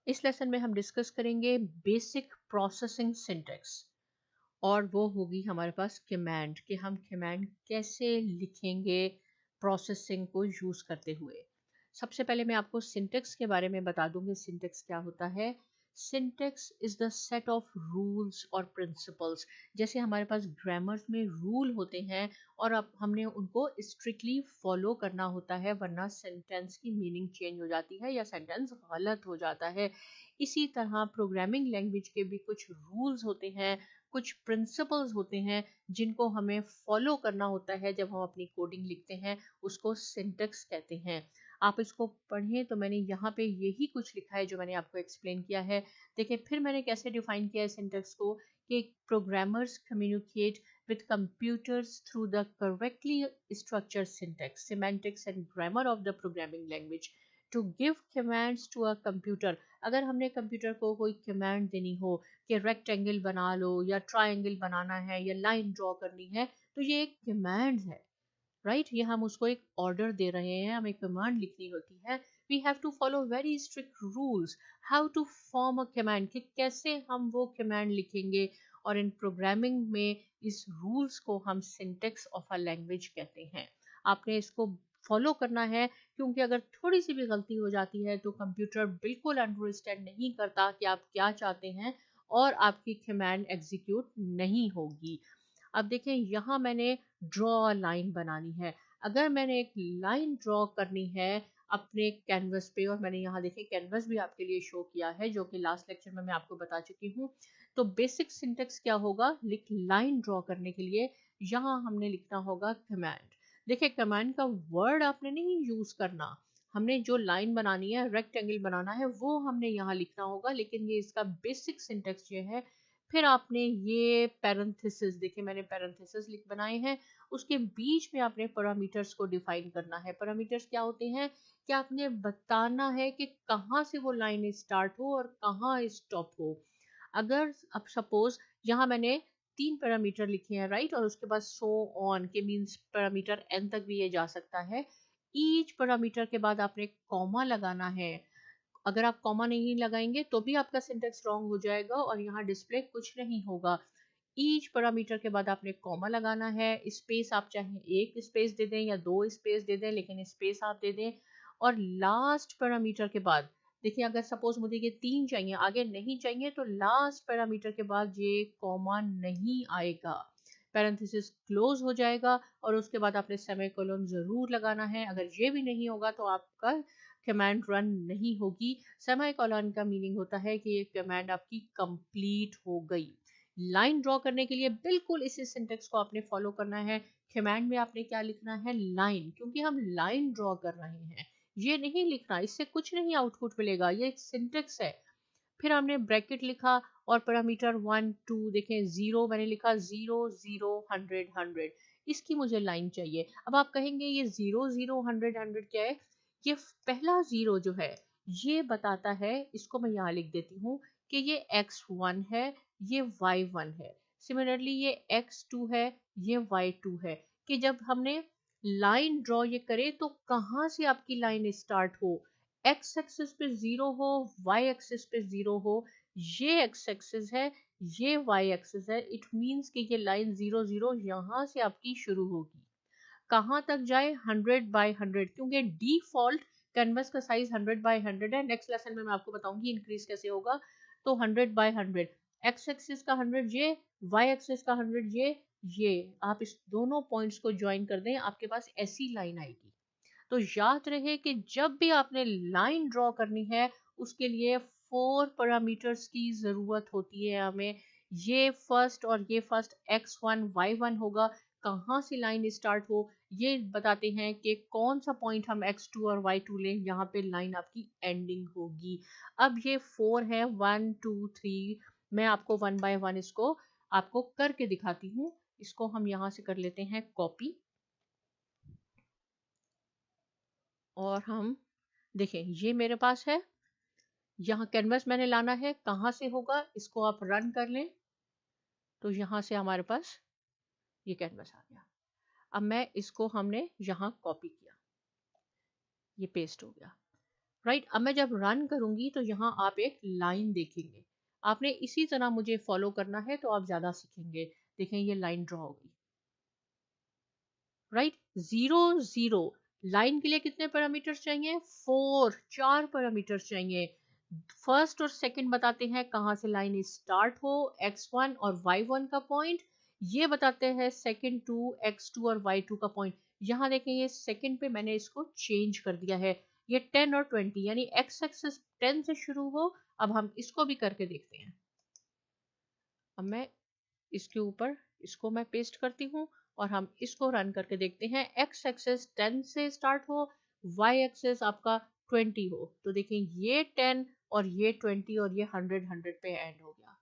इस लेसन में हम डिस्कस करेंगे बेसिक प्रोसेसिंग सिंटैक्स और वो होगी हमारे पास कमांड कि हम कमांड कैसे लिखेंगे प्रोसेसिंग को यूज करते हुए। सबसे पहले मैं आपको सिंटैक्स के बारे में बता दूंगी सिंटैक्स क्या होता है। Syntax is the set of rules और प्रिंसिपल्स। जैसे हमारे पास ग्रामर्स में रूल होते हैं और अब हमने उनको स्ट्रिक्टली फॉलो करना होता है, वरना सेंटेंस की मीनिंग चेंज हो जाती है या सेंटेंस गलत हो जाता है। इसी तरह प्रोग्रामिंग लैंग्वेज के भी कुछ रूल्स होते हैं, कुछ प्रिंसिपल्स होते हैं जिनको हमें फॉलो करना होता है जब हम अपनी कोडिंग लिखते हैं, उसको सिंटैक्स कहते हैं। आप इसको पढ़ें तो मैंने यहाँ पे यही कुछ लिखा है जो मैंने आपको एक्सप्लेन किया है। देखिए फिर मैंने कैसे डिफाइन किया है सिंटैक्स को कि programmers communicate with computers through the correctly structured syntax, semantics and grammar of the programming language to give commands to a computer। अगर हमने कंप्यूटर को कोई कमांड देनी हो कि रेक्टेंगल बना लो या ट्रायंगल बनाना है या लाइन ड्रॉ करनी है, तो ये एक कमांड है, राइट। ये हम उसको एक ऑर्डर दे रहे हैं, हमें कमांड लिखनी होती है। We have to follow very strict rules how to form a command, कि कैसे हम वो कमांड लिखेंगे। और इन प्रोग्रामिंग में इस रूल्स को हम सिंटेक्स ऑफ अ लैंग्वेज कहते हैं। आपने इसको फॉलो करना है, क्योंकि अगर थोड़ी सी भी गलती हो जाती है तो कंप्यूटर बिल्कुल अंडरस्टैंड नहीं करता कि आप क्या चाहते हैं और आपकी कमांड एग्जीक्यूट नहीं होगी। अब देखें यहाँ मैंने ड्रॉ लाइन बनानी है। अगर मैंने एक लाइन ड्रॉ करनी है अपने कैनवस पे, और मैंने यहाँ देखें कैनवस भी आपके लिए शो किया है जो कि लास्ट लेक्चर में मैं आपको बता चुकी हूँ। तो बेसिक सिंटेक्स क्या होगा, लाइन ड्रॉ करने के लिए यहाँ हमने लिखना होगा कमांड। देखिए कमांड का वर्ड आपने नहीं यूज करना, हमने जो लाइन बनानी है, रेक्टेंगल बनाना है, वो हमने यहाँ लिखना होगा, लेकिन ये इसका बेसिक सिंटेक्स ये है। फिर आपने ये पैरेंथेसिस, देखिए मैंने पैरेंथेसिस लिख बनाए हैं, उसके बीच में आपने पैरामीटर्स को डिफाइन करना है। पैरामीटर्स क्या होते हैं कि आपने बताना है कि कहाँ से वो लाइन स्टार्ट हो और कहाँ स्टॉप हो। अगर अब सपोज यहाँ मैंने 3 पैरामीटर लिखे हैं, राइट, और उसके बाद सो ऑन के मीन्स पैरामीटर n तक भी ये जा सकता है। ईच पैरामीटर के बाद आपने कॉमा लगाना है। अगर आप कॉमा नहीं लगाएंगे तो भी आपका सिंटेक्स रॉन्ग हो जाएगा और यहाँ डिस्प्ले कुछ नहीं होगा। ईच पैरामीटर के बाद आपने कॉमा लगाना है। स्पेस आप चाहे एक स्पेस दे दें या 2 स्पेस दे दें, लेकिन स्पेस आप दे दें। और लास्ट पैरामीटर के बाद देखिए, अगर सपोज मुझे ये 3 चाहिए, आगे नहीं चाहिए, तो लास्ट पैरामीटर के बाद ये कॉमा नहीं आएगा, पैरेंथेसिस क्लोज हो जाएगा और उसके बाद आपने सेमीकोलन जरूर लगाना है। अगर ये भी नहीं होगा तो आपका कमांड रन नहीं होगी। सेमीकोलन का मीनिंग होता है कि ये कमांड आपकी कंप्लीट हो गई। लाइन ड्रॉ करने के लिए बिल्कुल इसी सिंटेक्स को आपने फॉलो करना है। कमांड में आपने क्या लिखना है, लाइन, क्योंकि हम लाइन ड्रॉ कर रहे हैं, ये नहीं लिखना, इससे कुछ नहीं आउटपुट मिलेगा, ये एक सिंटेक्स है। फिर हमने ब्रैकेट लिखा और पैरामीटर 1 2, देखें 0 मैंने लिखा, 0 0 100 100, इसकी मुझे लाइन चाहिए। अब आप कहेंगे ये 0 0 100 100 क्या है। ये पहला 0 जो है ये बताता है, इसको मैं यहाँ लिख देती हूँ कि ये x1 है, ये y1 है। सिमिलरली ये x2 है, ये y2 है। कि जब हमने लाइन ड्रॉ ये करे तो कहाँ से आपकी लाइन स्टार्ट हो, एक्स एक्सिस पे 0 हो, वाई एक्सिस पे 0 हो। ये एक्स एक्सिस है, ये वाई एक्सिस है। इट मीन्स कि ये लाइन 0 0 यहाँ से आपकी शुरू होगी, कहाँ तक जाए, 100 बाय 100, क्योंकि डिफॉल्ट कैनवस का साइज 100 बाय 100 है। नेक्स्ट लेसन में मैं आपको बताऊंगी इंक्रीज कैसे होगा। तो 100 बाय 100, एक्स एक्सिस का 100 ये, वाई एक्सिस का 100 ये आप इस दोनों पॉइंट्स को ज्वाइन कर दें, आपके पास ऐसी लाइन आएगी। तो याद रहे कि जब भी आपने लाइन ड्रॉ करनी है उसके लिए 4 पैरामीटर्स की जरूरत होती है हमें। ये फर्स्ट और ये फर्स्ट x1 y1 होगा। कहाँ से लाइन स्टार्ट हो ये बताते हैं कि कौन सा पॉइंट हम x2 और y2 लें, यहाँ पे लाइन आपकी एंडिंग होगी। अब ये 4 है, 1 2 3, मैं आपको 1 बाय 1 इसको आपको करके दिखाती हूँ। इसको हम यहाँ से कर लेते हैं कॉपी, और हम देखें ये मेरे पास है। यहाँ कैनवस मैंने लाना है, कहाँ से होगा, इसको आप रन कर लें तो यहाँ से हमारे पास ये कैनवस आ गया। अब मैं इसको, हमने यहाँ कॉपी किया, ये पेस्ट हो गया। राइट। अब मैं जब रन करूंगी तो यहाँ आप एक लाइन देखेंगे। आपने इसी तरह मुझे फॉलो करना है तो आप ज्यादा सीखेंगे। देखें ये लाइन ड्रॉ होगी, राइट। 0 0 लाइन के लिए कितने पैरामीटर्स चाहिए? 4 पैरामीटर्स चाहिए। फर्स्ट और सेकंड बताते हैं कहाँ से लाइन स्टार्ट हो, x1 और y1 का पॉइंट। ये बताते हैं सेकंड 2 x2 और y2 का पॉइंट। यहाँ देखें ये सेकंड पे मैंने इसको चेंज कर दिया है, ये 10 और 20 यानी x एक्सिस 10 से शुरू हो। अब हम इसको भी करके देखते हैं। अब मैं इसके ऊपर इसको मैं पेस्ट करती हूँ और हम इसको रन करके देखते हैं। x एक्सेस 10 से स्टार्ट हो, y एक्सेस आपका 20 हो, तो देखें ये 10 और ये 20 और ये 100 पे एंड हो गया।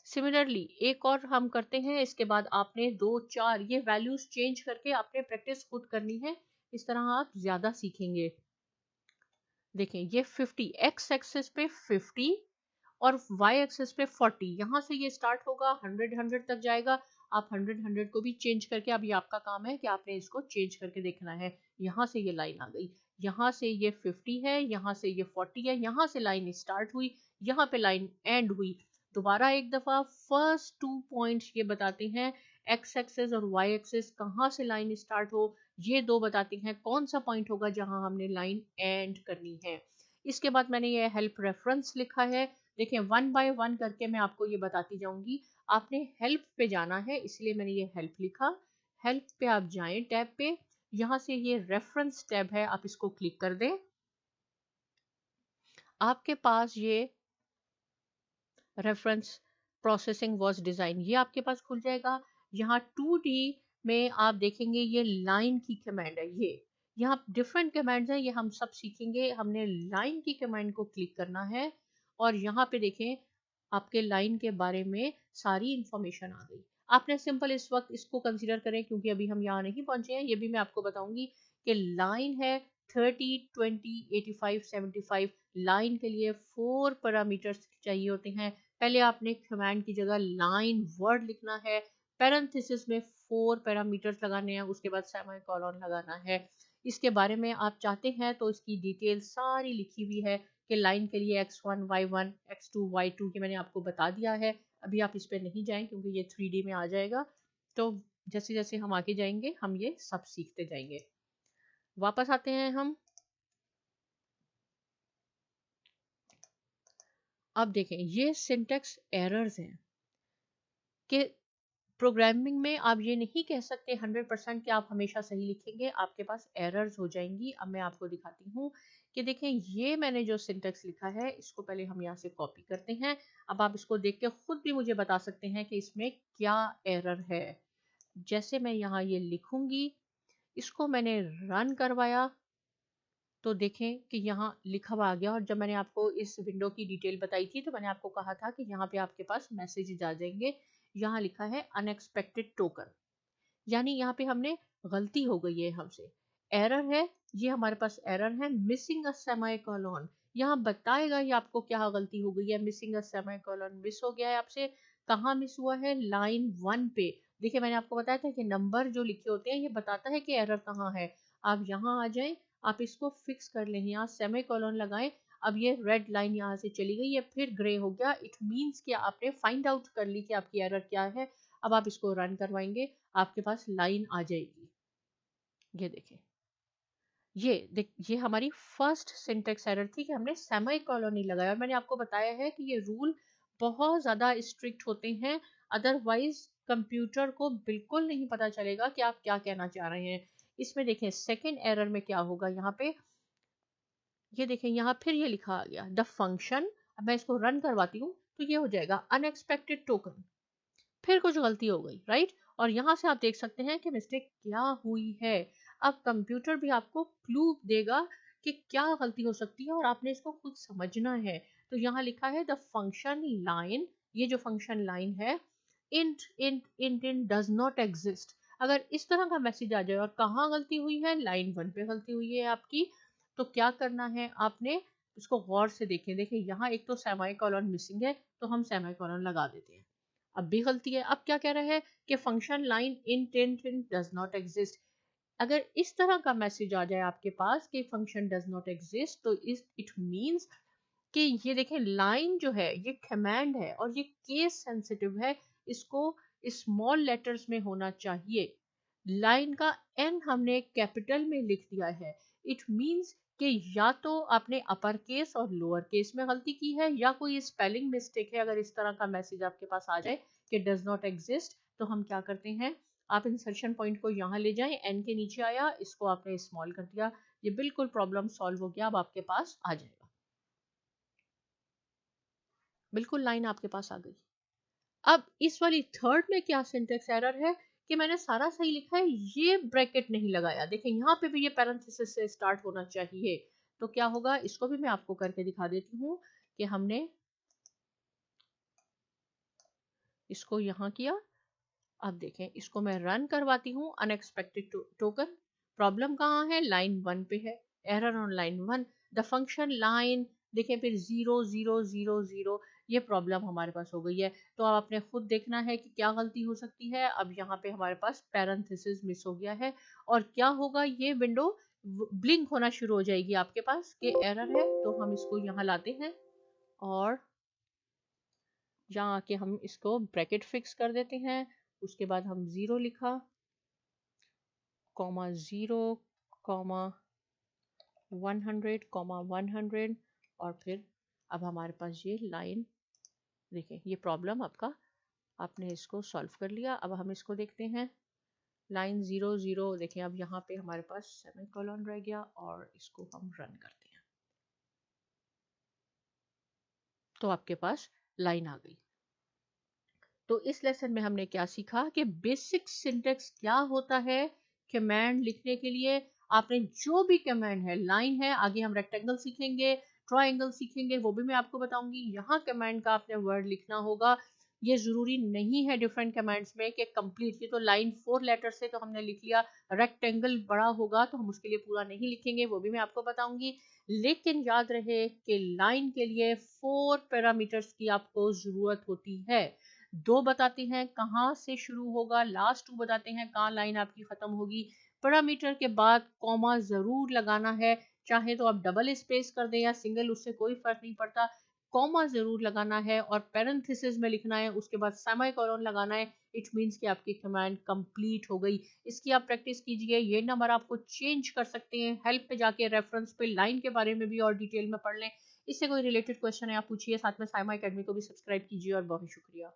सिमिलरली एक और हम करते हैं, इसके बाद आपने 2 4 ये वैल्यूज चेंज करके आपने प्रैक्टिस खुद करनी है, इस तरह आप ज्यादा सीखेंगे। देखें ये 50 x एक्सेस पे 50 और y एक्सिस पे 40, यहाँ से ये स्टार्ट होगा 100 तक जाएगा। आप 100 को भी चेंज करके, अब ये आपका काम है कि आपने इसको चेंज करके देखना है। यहाँ से ये लाइन आ गई, यहाँ से ये 50 है, यहाँ से ये 40 है, यहाँ से लाइन स्टार्ट हुई, यहाँ पे लाइन एंड हुई। दोबारा एक दफा फर्स्ट 2 पॉइंट्स ये बताते हैं x एक्सिस और y एक्सिस कहाँ से लाइन स्टार्ट हो, ये दो बताते हैं कौन सा पॉइंट होगा जहां हमने लाइन एंड करनी है। इसके बाद मैंने ये हेल्प रेफरेंस लिखा है। देखिए 1 बाय 1 करके मैं आपको ये बताती जाऊंगी। आपने हेल्प पे जाना है, इसलिए मैंने ये हेल्प लिखा। हेल्प पे आप जाएं टैब पे, यहाँ से ये रेफरेंस टैब है, आप इसको क्लिक कर दें। आपके पास ये रेफरेंस प्रोसेसिंग वाज डिजाइन ये आपके पास खुल जाएगा। यहाँ 2D में आप देखेंगे ये लाइन की कमांड है। ये यहाँ डिफरेंट कमांड्स हैं, ये हम सब सीखेंगे। हमने लाइन की कमांड को क्लिक करना है और यहाँ पे देखें आपके लाइन के बारे में सारी इंफॉर्मेशन आ गई। आपने सिंपल इस वक्त इसको कंसीडर करें, क्योंकि अभी हम यहाँ नहीं पहुंचे हैं। ये भी मैं आपको बताऊंगी कि लाइन है 30 20 85 75। लाइन के लिए 4 पैरामीटर्स चाहिए होते हैं। पहले आपने कमांड की जगह लाइन वर्ड लिखना है, पैरेंथेसिस में 4 पैरामीटर्स लगाने हैं, उसके बाद सेमीकोलन लगाना है। इसके बारे में आप चाहते हैं तो इसकी डिटेल सारी लिखी हुई है कि लाइन के लिए x1 y1 x2 y2 की मैंने आपको बता दिया है। अभी आप इस पर नहीं जाएं क्योंकि ये 3D में आ जाएगा, तो जैसे जैसे हम आगे जाएंगे हम ये सब सीखते जाएंगे। वापस आते हैं हम। अब देखें ये सिंटेक्स एरर्स हैं कि प्रोग्रामिंग में आप ये नहीं कह सकते 100% कि आप हमेशा सही लिखेंगे, आपके पास एरर्स हो जाएंगी। अब मैं आपको दिखाती हूँ कि देखें ये मैंने जो सिंटेक्स लिखा है इसको पहले हम यहाँ से कॉपी करते हैं। अब आप इसको देख के खुद भी मुझे बता सकते हैं कि इसमें क्या एरर है। जैसे मैं यहाँ ये लिखूंगी, इसको मैंने रन करवाया तो देखें कि यहाँ लिखा हुआ आ गया। और जब मैंने आपको इस विंडो की डिटेल बताई थी तो मैंने आपको कहा था कि यहाँ पे आपके पास मैसेजेस आ जाएंगे। यहाँ लिखा है अनएक्सपेक्टेड टोकन, यानी यहाँ पे हमने गलती हो गई है, हमसे एरर है। ये हमारे पास एरर है मिसिंग अ सेमीकोलन। यहाँ बताएगा ये आपको क्या गलती हो गई है। मिसिंग अ सेमीकोलन मिस हो गया है आपसे। कहाँ मिस हुआ है? लाइन 1 पे। देखिए मैंने आपको बताया था कि नंबर जो लिखे होते हैं ये बताता है कि एरर कहाँ है। आप यहाँ आ जाएं, आप इसको फिक्स कर लें, यहाँ सेमीकोलन लगाएं। अब ये रेड लाइन यहाँ से चली गई, ये फिर ग्रे हो गया। इट मीन्स कि आपने फाइंड आउट कर ली कि आपकी एरर क्या है। अब आप इसको रन करवाएंगे, आपके पास लाइन आ जाएगी। ये देखें, ये हमारी फर्स्ट सिंटेक्स एरर थी कि हमने सेमीकोलन नहीं लगाया। और मैंने आपको बताया है कि ये रूल बहुत ज़्यादा स्ट्रिक्ट होते हैं, अदरवाइज कंप्यूटर को बिल्कुल नहीं पता चलेगा कि आप क्या कहना चाह रहे हैं। इसमें देखें सेकेंड एरर में क्या होगा। यहाँ पे ये देखें, यहाँ फिर ये लिखा आ गया द फंक्शन। अब मैं इसको रन करवाती हूँ तो ये हो जाएगा अनएक्सपेक्टेड टोकन। फिर कुछ गलती हो गई, राइट। और यहाँ से आप देख सकते हैं कि मिस्टेक क्या हुई है। अब कंप्यूटर भी आपको क्लू देगा कि क्या गलती हो सकती है और आपने इसको खुद समझना है। तो यहाँ लिखा है द फंक्शन लाइन, ये जो फंक्शन लाइन है int डज नॉट एग्जिस्ट। अगर इस तरह का मैसेज आ जाए और कहाँ गलती हुई है, लाइन 1 पे गलती हुई है आपकी, तो क्या करना है आपने, इसको गौर से देखें। देखिए यहाँ एक तो सेमीकोलन मिसिंग है तो हम सेमीकोलन लगा देते हैं, अब भी गलती है। अब क्या कह रहा है कि function line int does not exist. अगर इस तरह का मैसेज आ जाए आपके पास कि फंक्शन डज नॉट एग्जिस्ट, तो इट मींस कि ये देखें लाइन जो है ये कमांड है और ये केस सेंसिटिव है, इसको स्मॉल लेटर्स में होना चाहिए। लाइन का एन हमने कैपिटल में लिख दिया है, इट मींस कि या तो आपने अपर केस और लोअर केस में गलती की है या कोई स्पेलिंग मिस्टेक है। अगर इस तरह का मैसेज आपके पास आ जाए कि डज नॉट एग्जिस्ट, तो हम क्या करते हैं, आप इंसर्शन पॉइंट को यहाँ ले जाएं, एन के नीचे आया, इसको आपने स्मॉल कर दिया, ये बिल्कुल प्रॉब्लम सॉल्व हो गया, अब आपके पास आ जाएगा, बिल्कुल लाइन आपके पास आ गई। अब इस वाली थर्ड में क्या सिंटेक्स एरर है कि मैंने सारा सही लिखा है, ये ब्रैकेट नहीं लगाया। देखिए यहाँ पे भी ये पैरेंथेसिस से स्टार्ट होना चाहिए, तो क्या होगा, इसको भी मैं आपको करके दिखा देती हूँ कि हमने इसको यहाँ किया। अब देखें, इसको मैं रन करवाती हूँ। अनएक्सपेक्टेड टोकन, प्रॉब्लम कहाँ है, लाइन 1 पे है, error on line 1, the function line, देखें फिर 0 0 0 0, ये प्रॉब्लम हमारे पास हो गई है। तो अब आपने खुद देखना है कि क्या गलती हो सकती है। अब यहाँ पे हमारे पास पैरेंथेसिस मिस हो गया है और क्या होगा, ये विंडो ब्लिंक होना शुरू हो जाएगी आपके पास कि एरर है। तो हम इसको यहाँ लाते हैं और यहाँ आके हम इसको ब्रैकेट फिक्स कर देते हैं। उसके बाद हम 0 लिखा, कॉमा 0, कॉमा 100, कॉमा 100, और फिर अब हमारे पास ये लाइन, देखें ये प्रॉब्लम आपका, आपने इसको सॉल्व कर लिया। अब हम इसको देखते हैं, लाइन 0 0, देखें अब यहाँ पे हमारे पास सेमीकोलन रह गया और इसको हम रन करते हैं, तो आपके पास लाइन आ गई। तो इस लेसन में हमने क्या सीखा कि बेसिक सिंटेक्स क्या होता है कमांड लिखने के लिए। आपने जो भी कमांड है, लाइन है, आगे हम रेक्टेंगल सीखेंगे, ट्रायंगल सीखेंगे, वो भी मैं आपको बताऊंगी। यहाँ कमांड का आपने वर्ड लिखना होगा। ये जरूरी नहीं है डिफरेंट कमांड्स में कि कंप्लीट, ये तो लाइन 4 लेटर से तो हमने लिख लिया, रेक्टेंगल बड़ा होगा तो हम उसके लिए पूरा नहीं लिखेंगे, वो भी मैं आपको बताऊंगी। लेकिन याद रहे कि लाइन के लिए 4 पैरामीटर्स की आपको जरूरत होती है। 2 बताते हैं कहाँ से शुरू होगा, लास्ट 2 बताते हैं कहाँ लाइन आपकी खत्म होगी। पैरामीटर के बाद कॉमा जरूर लगाना है, चाहे तो आप डबल स्पेस कर दें या सिंगल, उससे कोई फर्क नहीं पड़ता, कॉमा जरूर लगाना है और पैरेंथेसिस में लिखना है, उसके बाद सेमीकोलन लगाना है। इट मींस कि आपकी कमांड कंप्लीट हो गई। इसकी आप प्रैक्टिस कीजिए, ये नंबर आपको चेंज कर सकते हैं, हेल्प पे जाके रेफरेंस पे लाइन के बारे में भी और डिटेल में पढ़ लें। इससे कोई रिलेटेड क्वेश्चन है आप पूछिए, साथ में साइमा एकेडमी को भी सब्सक्राइब कीजिए और बहुत शुक्रिया।